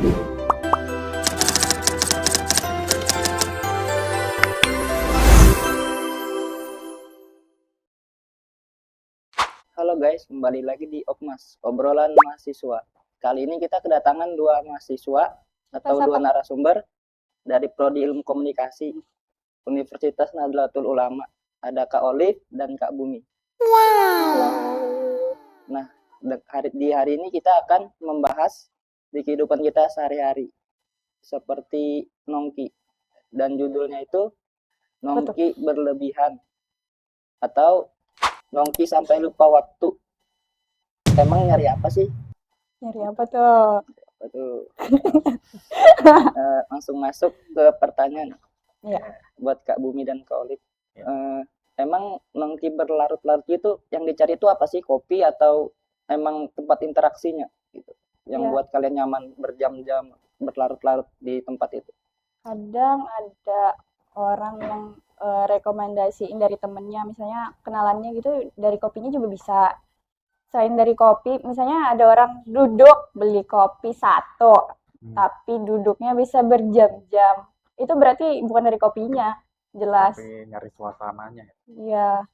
Halo guys, kembali lagi di Okmas, obrolan mahasiswa. Kali ini kita kedatangan dua mahasiswa atau dua narasumber dari Prodi Ilmu Komunikasi Universitas Nahdlatul Ulama. Ada Kak Olive dan Kak Bumi. Nah, di hari ini kita akan membahas di kehidupan kita sehari-hari seperti nongki, dan judulnya itu nongki berlebihan atau nongki sampai lupa waktu. Emang nyari apa sih? Nyari apa tuh? Aduh. Langsung masuk ke pertanyaan. Ya. Buat Kak Bumi dan Kak Olive. Emang nongki berlarut-larut itu yang dicari itu apa sih? Kopi atau emang tempat interaksinya gitu? Yang buat kalian nyaman berjam-jam berlarut-larut di tempat itu? Kadang ada orang yang rekomendasiin dari temennya, misalnya kenalannya gitu, dari kopinya juga bisa. Selain dari kopi, misalnya ada orang duduk beli kopi satu, tapi duduknya bisa berjam-jam. Itu berarti bukan dari kopinya, jelas. Tapi nyari suasananya. Iya.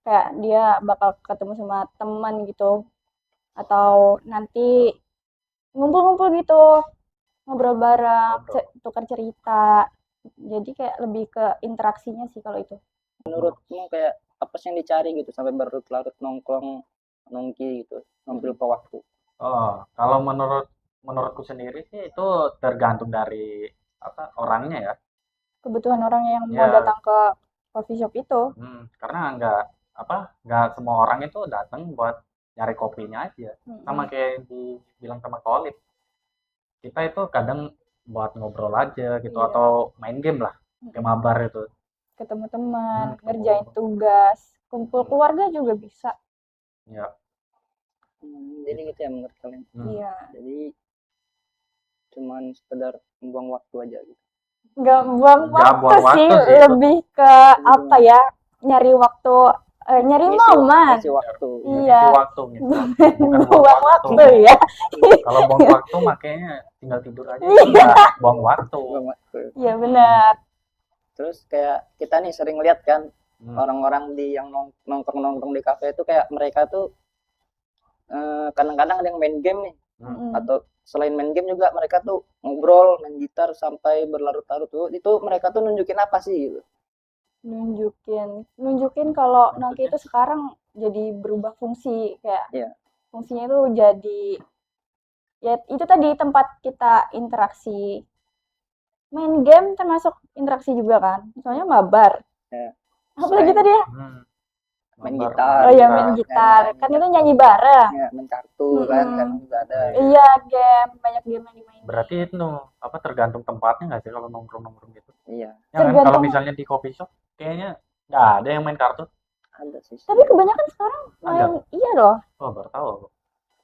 Kayak dia bakal ketemu sama teman gitu. Atau nanti ngumpul-ngumpul gitu, ngobrol bareng, tukar cerita. Jadi kayak lebih ke interaksinya sih kalau itu. Menurutmu kayak apa sih yang dicari gitu sampai berlarut-larut nongkrong nongki gitu, ngambil lupa waktu? Oh, kalau menurutku sendiri sih itu tergantung dari orangnya ya. Kebutuhan orang yang mau datang ke coffee shop itu. Karena nggak semua orang itu datang buat nyari kopinya aja. Sama kayak dibilang sama Kolip. Kita itu kadang buat ngobrol aja gitu, atau main game lah, game mabar itu. Ketemu teman, ngerjain tugas, kumpul keluarga juga bisa. Ya. Jadi gitu ya menurut kalian? Iya. Jadi cuman sekedar membuang waktu aja gitu? Nggak buang waktu sih, lebih ke apa ya, nyari waktu, nyari momen. Ngisi waktu. Iya. Ngisi waktu gitu. Buang waktu ya. Kalau buang waktu makanya tinggal tidur aja. Buang waktu. Iya benar. Terus kayak kita nih sering lihat kan orang-orang yang nongkrong di kafe itu kayak mereka tuh kadang-kadang ada yang main game nih, atau selain main game juga mereka tuh ngobrol, main gitar sampai berlarut-larut tuh. Itu mereka tuh nunjukin apa sih gitu? Nunjukin kalau nongki itu sekarang jadi berubah fungsi, kayak fungsinya itu jadi ya itu tadi tempat kita interaksi. Main game termasuk interaksi juga kan, misalnya mabar. Apalagi tadi ya? Main gitar. Oh ya, main gitar. Kan itu nyanyi bareng. Ya, main kartu kan juga ada. Iya, game, banyak game yang dimainin. Berarti itu tergantung tempatnya nggak sih kalau nongkrong gitu? Iya. Ya kan kalau misalnya di coffee shop kayaknya nggak ada yang main kartu. Ada sih. Tapi kebanyakan sekarang main iya loh. Oh, baru tahu.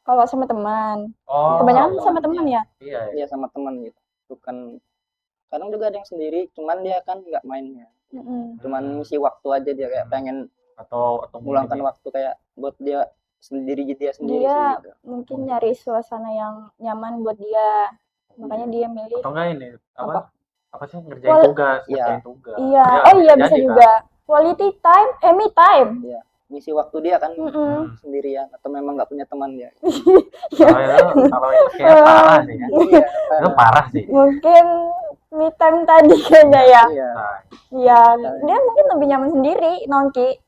Kalau sama teman. Oh. Kebanyakan sama teman ya? Iya, sama teman gitu. Bukan, kadang juga ada yang sendiri, cuman dia kan nggak mainnya. Cuman ngisi waktu aja, dia kayak pengen atau meluangkan waktu kayak buat dia sendiri dia sih, gitu. Mungkin nyari suasana yang nyaman buat dia, makanya dia milih. Atau enggak ini apa sih ngerjain tugas. Iya. Oh iya, bisa juga quality time, me time. Iya, ngisi waktu dia kan sendirian, atau memang nggak punya teman dia. Kalau itu kayak parah sih ya. Itu parah sih. Mungkin me time tadi kayaknya ya. Iya, dia mungkin lebih nyaman sendiri nongki.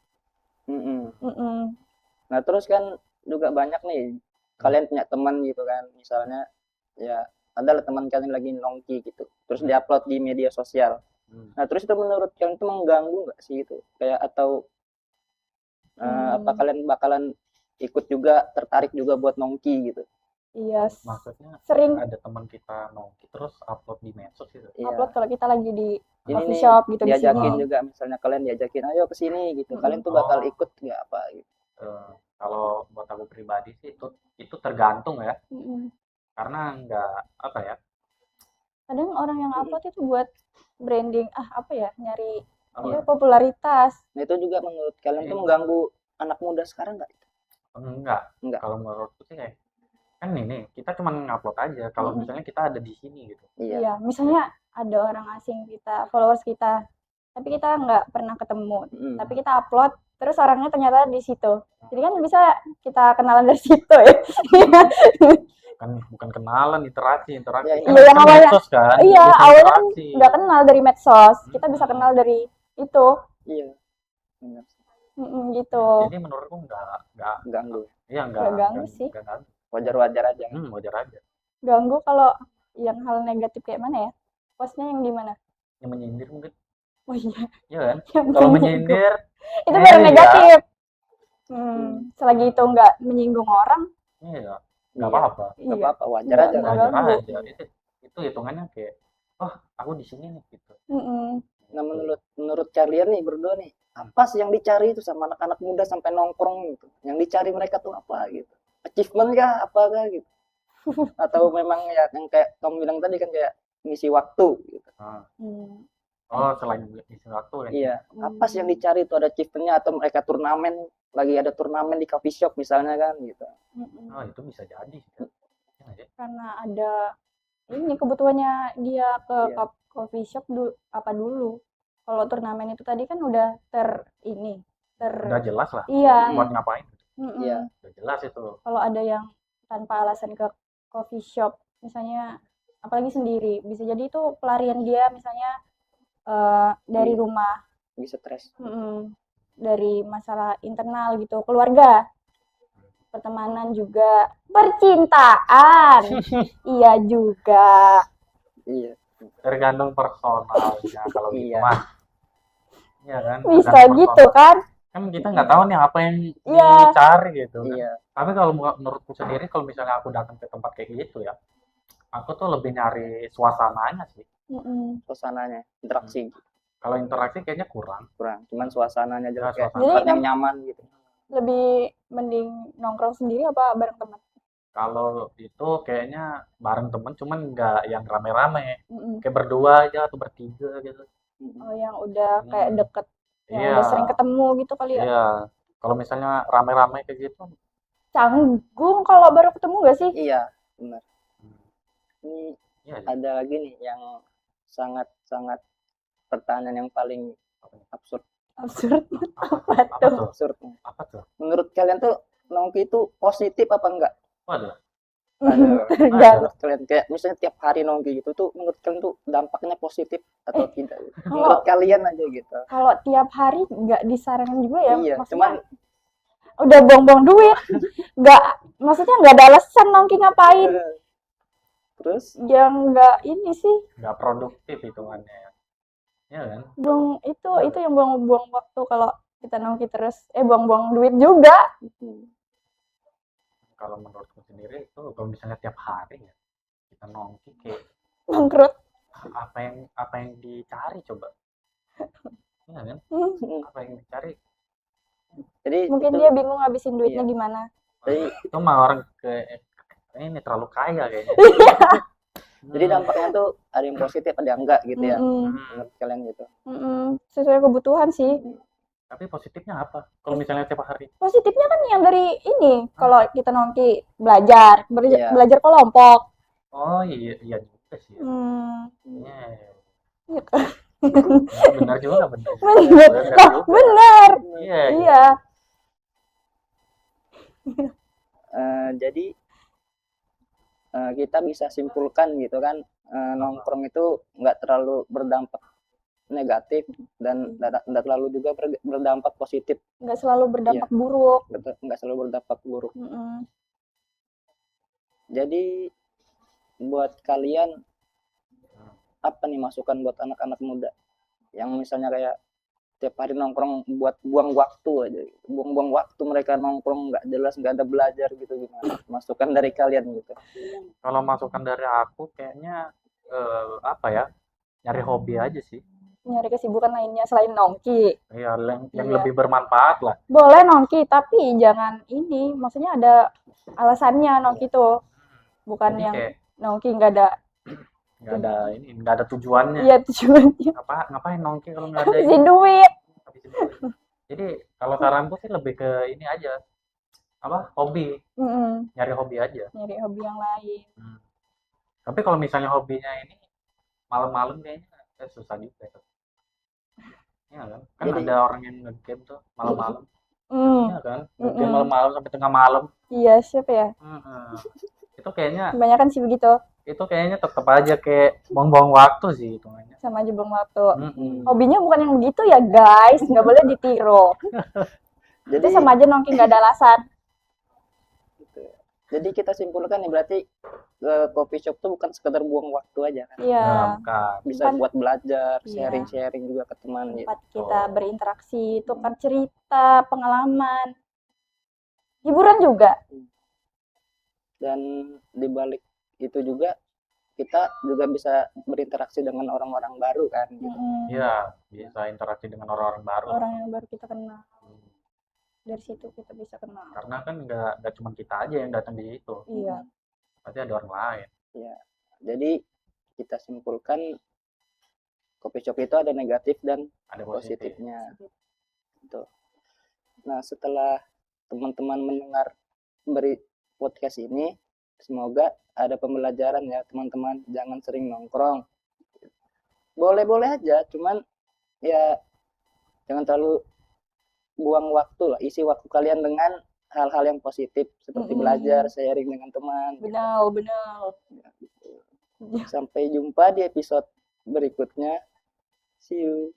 Nah terus kan juga banyak nih kalian punya teman gitu kan, misalnya ya adalah teman kalian lagi nongki gitu, terus diupload di media sosial. Nah terus itu menurut kalian itu mengganggu nggak sih itu kayak, atau apa kalian bakalan ikut juga, tertarik juga buat nongki gitu? Iya. Maksudnya sering ada teman kita nongki terus upload di medsos gitu. Upload kalau kita lagi di coffee shop gitu, diajakin juga, misalnya kalian diajakin ayo ke sini gitu, kalian tuh bakal ikut nggak apa gitu? Kalau buat aku pribadi sih itu tergantung ya. Karena nggak apa ya. Kadang orang yang upload itu buat branding, nyari popularitas. Nah itu juga menurut kalian tuh mengganggu anak muda sekarang nggak? Enggak. Kalau menurutku sih kan ini kita cuma ngupload aja kalau Mm-mm. misalnya kita ada di sini gitu. Iya. Iya, misalnya ada orang asing kita, followers kita, tapi kita nggak pernah ketemu, Mm. tapi kita upload, terus orangnya ternyata di situ. Jadi kan bisa kita kenalan dari situ ya. Kan bukan kenalan, interaksi Ya, kan, Iya, yang kan awalnya- medsos kan, Iya, bisa awalnya kan interaksi. nggak kenal dari medsos, kita bisa kenal dari itu. Iya. Benar. Gitu. Jadi menurutku nggak Ganggu. iya Nggak ganggu sih. nggak ganggu. Wajar-wajar aja. Wajar aja. Ganggu kalau yang hal negatif kayak mana ya? Postnya yang gimana? Yang menyindir mungkin, Oh iya, iya kan? yang Kalau menyinggung. menyindir, Itu baru iya. negatif. Selagi itu nggak menyinggung orang, iya, Iya. nggak apa-apa. Nggak iya. apa-apa, wajar Nggak- aja. nggak Kan? Wajar ganggu. aja. Itu hitungannya kayak, oh aku di sini nih gitu. Mm-mm. Nah, menurut kalian nih berdua nih, apa sih yang dicari itu sama anak-anak muda sampai nongkrong gitu? Yang dicari mereka tuh apa gitu? Achievement kah? Apakah gitu? Atau memang ya yang kayak kamu bilang tadi kan kayak ngisi waktu gitu. Nah, Hmm. oh selain isi waktu kan. Iya. Apa sih yang dicari itu? Ada achievementnya atau mereka turnamen, lagi ada turnamen di coffee shop misalnya kan gitu. Mm-mm. Oh itu bisa jadi sih. Iya nggak sih? Karena ada ini kebutuhannya dia ke Iya. coffee shop apa dulu. Kalau turnamen itu tadi kan udah Udah jelas lah iya. buat ngapain. Mm-mm. Iya. Udah jelas itu. Kalau ada yang tanpa alasan ke coffee shop, misalnya apalagi sendiri, bisa jadi itu pelarian dia misalnya dari Iya. rumah, Bisa stres. dari masalah internal gitu, keluarga, pertemanan juga, percintaan, iya juga. Iya. Tergantung personalnya kalau gitu Iya. mah. Iya kan? Bisa Tergantung gitu personal. kan? Kan kita nggak tahu nih apa yang Iya. dicari gitu kan. Iya. Tapi kalau menurutku sendiri kalau misalnya aku datang ke tempat kayak gitu ya, aku tuh lebih nyari suasananya sih. Mm-mm. Suasananya, interaksi Kalau interaksi kayaknya kurang. cuman suasananya aja Nah, kayak suasana. tempat Jadi yang nyaman gitu. lebih mending nongkrong sendiri apa bareng teman? Kalau itu kayaknya bareng temen, cuman nggak yang rame-rame. Mm-mm. Kayak berdua aja atau bertiga gitu. Oh, yang udah kayak deket, yang Iya. udah sering ketemu gitu kali ya? Iya. Kalau misalnya rame-rame kayak gitu, Canggung kalau baru ketemu gak sih? Iya, benar. Ini iya. ada lagi nih yang sangat pertanyaan yang paling absurd. Absurd. Apa Apa tuh? tuh? Absurd. Apa tuh? Menurut kalian tuh nongki itu positif apa enggak? Waduh. Tergantung. Menurut kalian kayak misalnya tiap hari nongki gitu tuh menurut kalian tuh dampaknya positif atau tidak? Kalau Menurut kalian aja gitu. kalau tiap hari nggak disarankan juga ya, Iya, maksudnya cuman udah buang-buang duit, nggak, maksudnya nggak ada alasan nongki ngapain, terus yang nggak ini sih, Nggak produktif hitungannya ya. Iya kan? buang itu yang buang-buang waktu kalau kita nongki terus, buang-buang duit juga. Kalau menurutku sendiri itu kalau misalnya tiap hari ya kita nongki kayak Bangkrut. apa yang dicari coba? Iya kan? Apa yang dicari? jadi Mungkin itu, dia bingung ngabisin duitnya Iya. gimana. jadi, Itu mah orang ini terlalu kaya kayaknya. jadi dampaknya tuh ada yang positif ada yang enggak gitu ya. Mm-mm. Menurut kalian gitu. Sesuai kebutuhan sih. Tapi positifnya apa? Kalau misalnya tiap hari? Positifnya kan yang dari ini, kalau kita nongki belajar, Iya. belajar kelompok. Oh iya juga sih. Iya. Iya kan? Benar juga benar. Bener. Lah, bener. Iya. Iya. Jadi kita bisa simpulkan gitu kan nongkrong itu nggak terlalu berdampak negatif dan nggak terlalu juga berdampak positif, Nggak selalu berdampak buruk. nggak selalu berdampak buruk. Mm-mm. Jadi buat kalian apa nih masukan buat anak-anak muda yang misalnya kayak tiap hari nongkrong buat buang waktu aja, buang-buang waktu mereka nongkrong nggak jelas nggak ada belajar gitu, gimana masukan dari kalian gitu? Kalau masukan dari aku kayaknya apa ya? Nyari hobi aja sih. Nyari kesibukan lainnya selain nongki. Iya, yang Iya. lebih bermanfaat lah. Boleh nongki, tapi jangan ini. Maksudnya ada alasannya nongki tuh. Bukan Jadi yang kayak nongki nggak ada. nggak ada tujuannya. Iya tujuannya. Ngapain nongki kalau nggak ada Habisin duit. habisin duit. Jadi kalau saranku sih lebih ke ini aja, hobi, Mm-mm. nyari hobi aja. Nyari hobi yang lain. Tapi kalau misalnya hobinya ini malam-malam kayaknya susah juga tuh. Iya kan? Kan Jadi- ada orang yang nge-game tuh malam-malam. Mm. Iya kan? Nge-game Mm-mm. malam-malam sampai tengah malam. Iya, siapa ya? Heeh. Itu kayaknya Kebanyakan sih begitu. tetap aja kayak buang-buang waktu sih hitungannya. Sama aja buang waktu. Mm-mm. Hobinya bukan yang begitu ya, guys. Nggak boleh ditiru. Jadi Itu sama aja nongki nggak ada alasan. gitu. Jadi kita simpulkan nih berarti coffee shop tuh bukan sekedar buang waktu aja kan. Iya. Nah, bukan. Bisa Bukan. buat belajar, Iya. sharing-sharing juga ke teman gitu. Tempat kita berinteraksi, tukar cerita, pengalaman. Hiburan juga. Dan di balik itu juga kita juga bisa berinteraksi dengan orang-orang baru kan gitu. Mm-mm. Iya, bisa interaksi dengan orang-orang baru. Orang yang baru kita kenal. Dari situ kita bisa kenal. Karena kan nggak cuma kita aja yang datang di situ. Iya. Pasti ada orang lain. Jadi kita simpulkan coffee shop itu ada negatif dan Ada positif. positifnya. Gitu. Nah, setelah teman-teman mendengar podcast ini, semoga ada pembelajaran ya teman-teman. Jangan sering nongkrong. Boleh-boleh aja, cuman ya jangan terlalu buang waktu lah. Isi waktu kalian dengan hal-hal yang positif seperti Mm-mm. belajar, sharing dengan teman. Benar. Sampai jumpa di episode berikutnya. See you.